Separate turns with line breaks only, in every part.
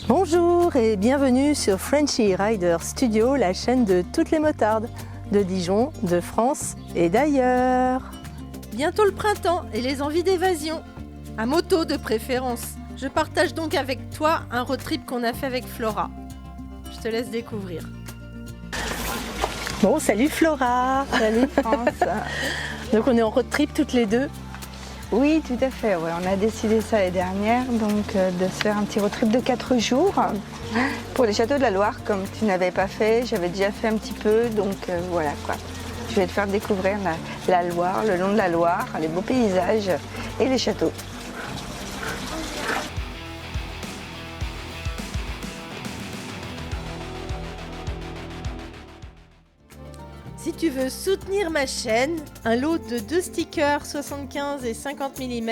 Bonjour et bienvenue sur Frenchy Rider Studio, la chaîne de toutes les motardes, de Dijon, de France et d'ailleurs.
Bientôt le printemps et les envies d'évasion, à moto de préférence. Je partage donc avec toi un road trip qu'on a fait avec Flora. Je te laisse découvrir.
Bon, salut Flora.
Salut France.
Donc on est en road trip toutes les deux.
Oui, tout à fait. Ouais, on a décidé ça l'année dernière, donc de se faire un petit road trip de 4 jours pour les châteaux de la Loire, comme tu n'avais pas fait. J'avais déjà fait un petit peu, donc voilà quoi. Je vais te faire découvrir la Loire, le long de la Loire, les beaux paysages et les châteaux.
Si tu veux soutenir ma chaîne, un lot de 2 stickers 75 et 50 mm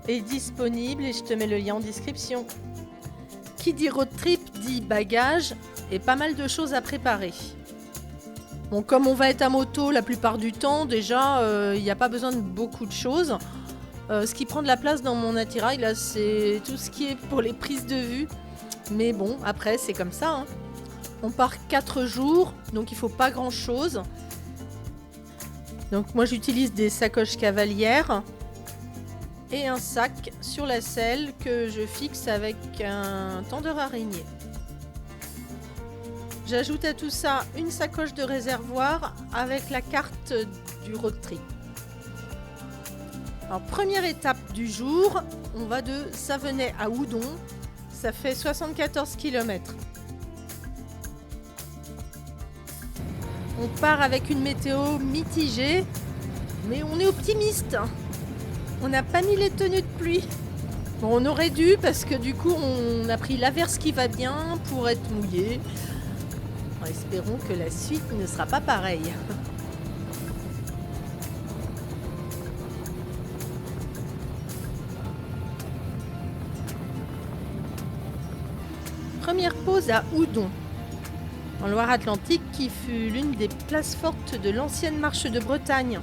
est disponible et je te mets le lien en description. Qui dit road trip dit bagages et pas mal de choses à préparer. Bon, comme on va être à moto la plupart du temps, déjà il n'y a pas besoin de beaucoup de choses. Ce qui prend de la place dans mon attirail là, c'est tout ce qui est pour les prises de vue. Mais bon, après c'est comme ça, hein. On part 4 jours, donc il faut pas grand chose. Donc moi j'utilise des sacoches cavalières et un sac sur la selle que je fixe avec un tendeur araignée. J'ajoute à tout ça une sacoche de réservoir avec la carte du road trip. Alors première étape du jour, on va de Savenay à Houdon, ça fait 74 km. On part avec une météo mitigée, mais on est optimiste. On n'a pas mis les tenues de pluie. Bon, on aurait dû parce que du coup on a pris l'averse qui va bien pour être mouillé. Espérons que la suite ne sera pas pareille. Première pause à Houdon, en Loire-Atlantique, qui fut l'une des places fortes de l'ancienne marche de Bretagne.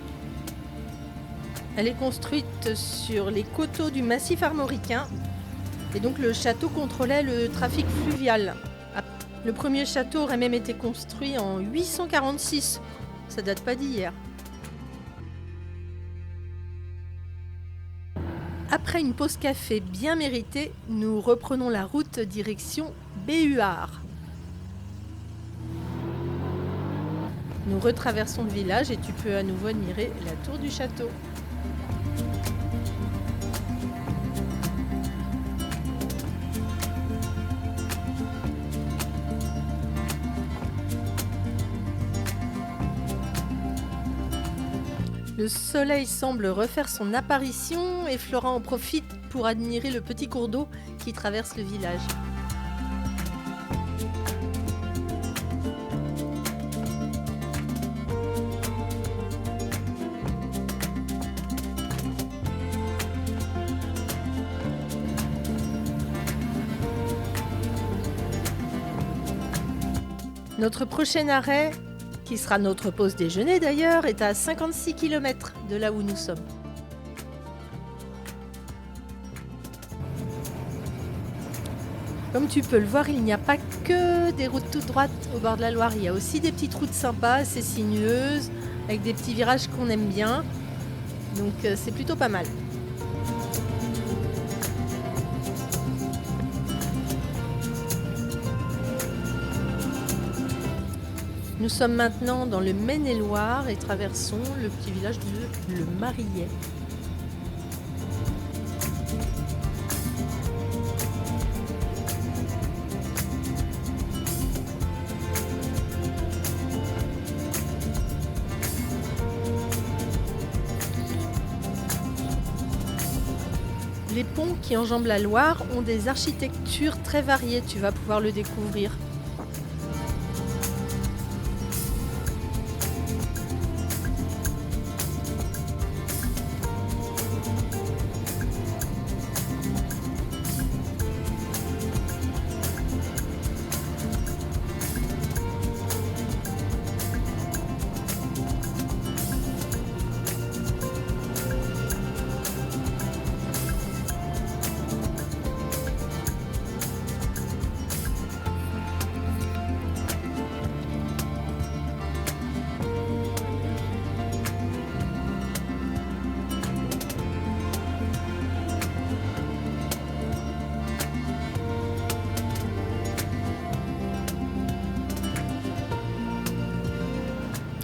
Elle est construite sur les coteaux du massif armoricain et donc le château contrôlait le trafic fluvial. Le premier château aurait même été construit en 846, ça date pas d'hier. Après une pause café bien méritée, nous reprenons la route direction Béhuard. Nous retraversons le village et tu peux à nouveau admirer la tour du château. Le soleil semble refaire son apparition et Flora en profite pour admirer le petit cours d'eau qui traverse le village. Notre prochain arrêt, qui sera notre pause déjeuner d'ailleurs, est à 56 km de là où nous sommes. Comme tu peux le voir, il n'y a pas que des routes toutes droites au bord de la Loire, il y a aussi des petites routes sympas, assez sinueuses, avec des petits virages qu'on aime bien, donc c'est plutôt pas mal. Nous sommes maintenant dans le Maine-et-Loire et traversons le petit village de Le Marillet. Les ponts qui enjambent la Loire ont des architectures très variées, tu vas pouvoir le découvrir.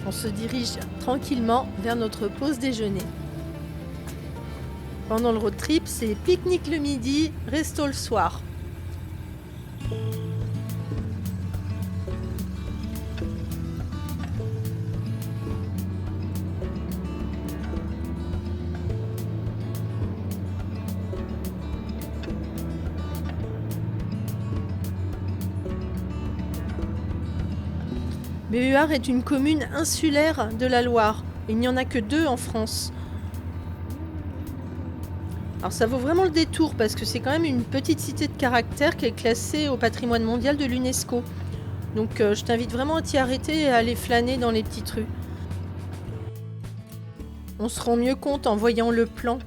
On se dirige tranquillement vers notre pause déjeuner. Pendant le road trip, c'est pique-nique le midi, resto le soir. Béhuard est une commune insulaire de la Loire. Il n'y en a que 2 en France. Alors ça vaut vraiment le détour parce que c'est quand même une petite cité de caractère qui est classée au patrimoine mondial de l'UNESCO. Donc je t'invite vraiment à t'y arrêter et à aller flâner dans les petites rues. On se rend mieux compte en voyant le plan.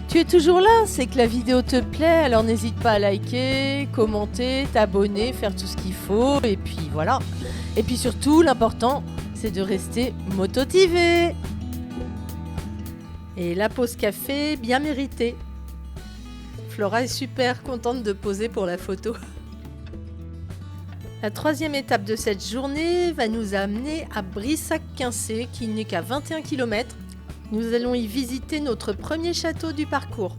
Tu es toujours là, c'est que la vidéo te plaît, alors n'hésite pas à liker, commenter, t'abonner, faire tout ce qu'il faut, et puis voilà. Et puis surtout, l'important, c'est de rester mototivé. Et la pause café, bien méritée. Flora est super contente de poser pour la photo. La 3e étape de cette journée va nous amener à Brissac-Quincé, qui n'est qu'à 21 km. Nous allons y visiter notre premier château du parcours.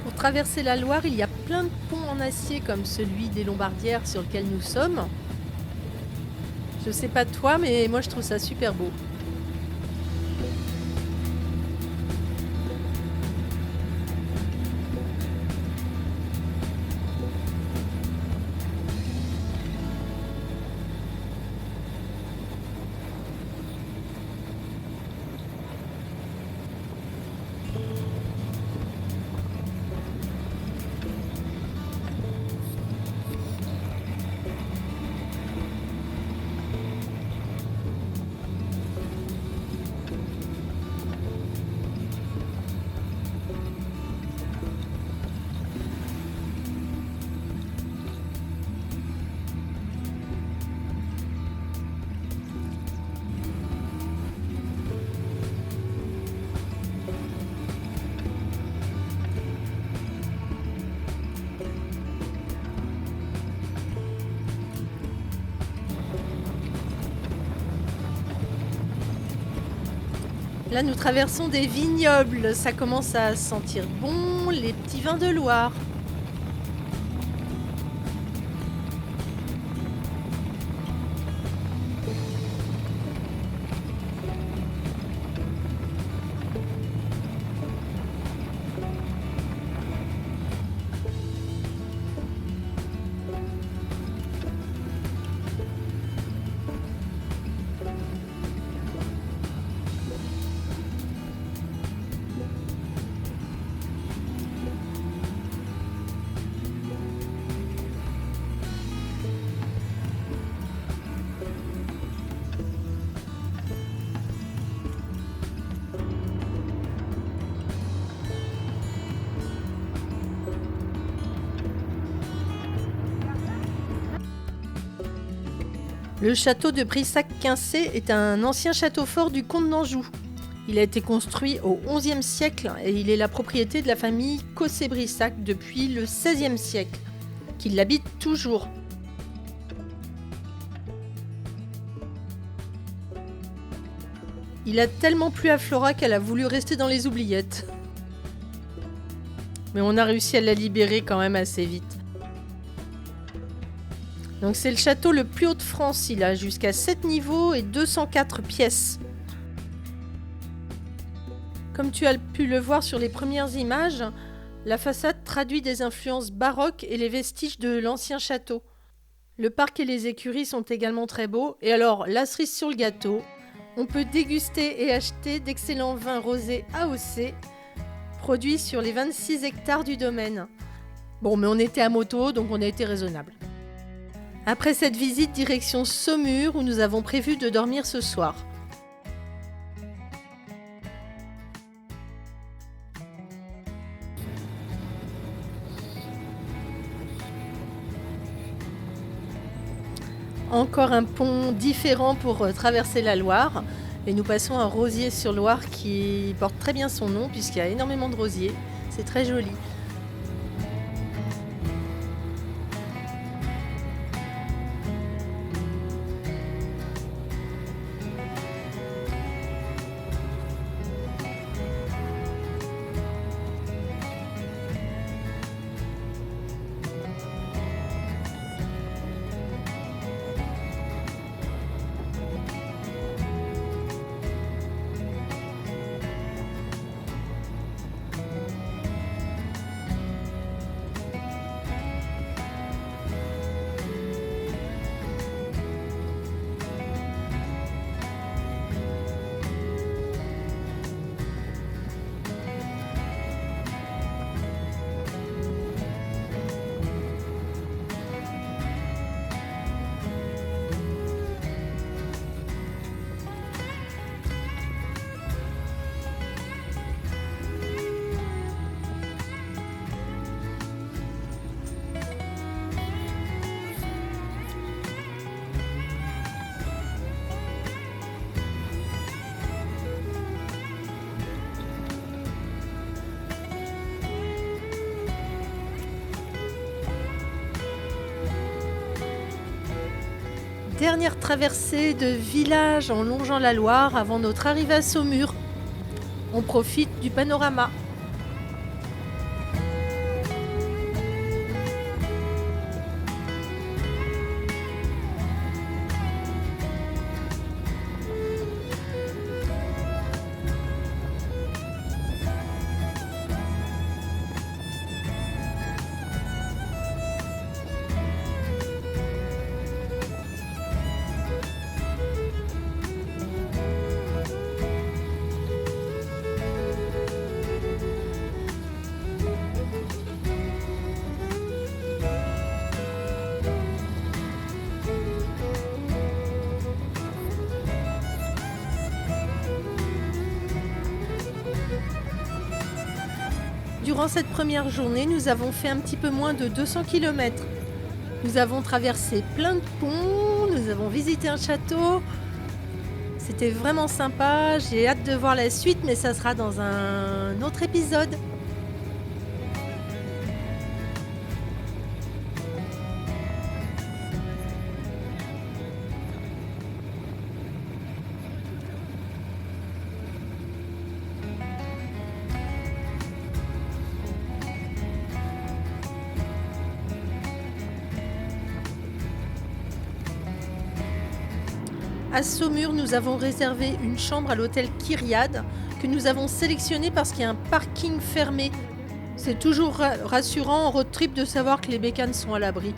Pour traverser la Loire, il y a plein de ponts en acier comme celui des Lombardières sur lequel nous sommes. Je sais pas toi, mais moi je trouve ça super beau. Là, nous traversons des vignobles. Ça commence à sentir bon, les petits vins de Loire. Le château de Brissac-Quincé est un ancien château fort du comte d'Anjou. Il a été construit au XIe siècle et il est la propriété de la famille Cossé-Brissac depuis le XVIe siècle, qui l'habite toujours. Il a tellement plu à Flora qu'elle a voulu rester dans les oubliettes. Mais on a réussi à la libérer quand même assez vite. Donc c'est le château le plus haut de France, il a jusqu'à 7 niveaux et 204 pièces. Comme tu as pu le voir sur les premières images, la façade traduit des influences baroques et les vestiges de l'ancien château. Le parc et les écuries sont également très beaux. Et alors, la cerise sur le gâteau, On peut déguster et acheter d'excellents vins rosés AOC, produits sur les 26 hectares du domaine. Bon, mais on était à moto, donc on a été raisonnable. Après cette visite, direction Saumur, où nous avons prévu de dormir ce soir. Encore un pont différent pour traverser la Loire. Et nous passons à Rosiers-sur-Loire qui porte très bien son nom puisqu'il y a énormément de rosiers. C'est très joli. Dernière traversée de village en longeant la Loire avant notre arrivée à Saumur. On profite du panorama. Durant cette première journée, nous avons fait un petit peu moins de 200 km. Nous avons traversé plein de ponts, nous avons visité un château. C'était vraiment sympa, j'ai hâte de voir la suite, mais ça sera dans un autre épisode. À Saumur, nous avons réservé une chambre à l'hôtel Kyriade que nous avons sélectionné parce qu'il y a un parking fermé. C'est toujours rassurant en road trip de savoir que les bécanes sont à l'abri.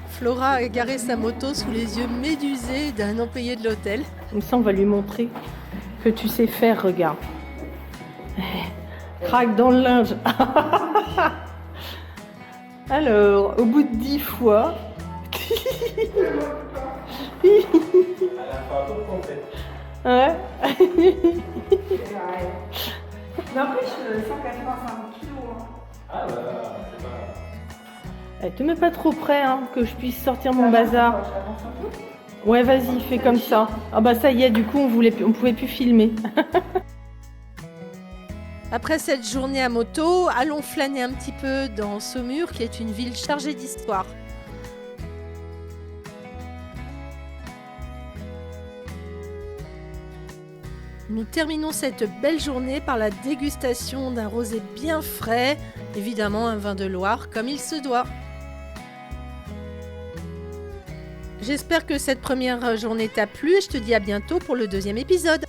Flora a garé sa moto sous les yeux médusés d'un employé de l'hôtel. Comme ça, on va lui montrer que tu sais faire, regarde. Craque dans le linge. Alors, au bout de 10 fois... Ouais.
Mais en plus, 185 kilos.
Ah bah, c'est pas...
Te mets pas trop près, hein, que je puisse sortir mon bazar. Ouais, vas-y, fais comme ça. Ah bah ça y est, du coup, on pouvait plus filmer. Après cette journée à moto, allons flâner un petit peu dans Saumur, qui est une ville chargée d'histoire. Nous terminons cette belle journée par la dégustation d'un rosé bien frais, évidemment un vin de Loire comme il se doit. J'espère que cette première journée t'a plu et je te dis à bientôt pour le deuxième épisode.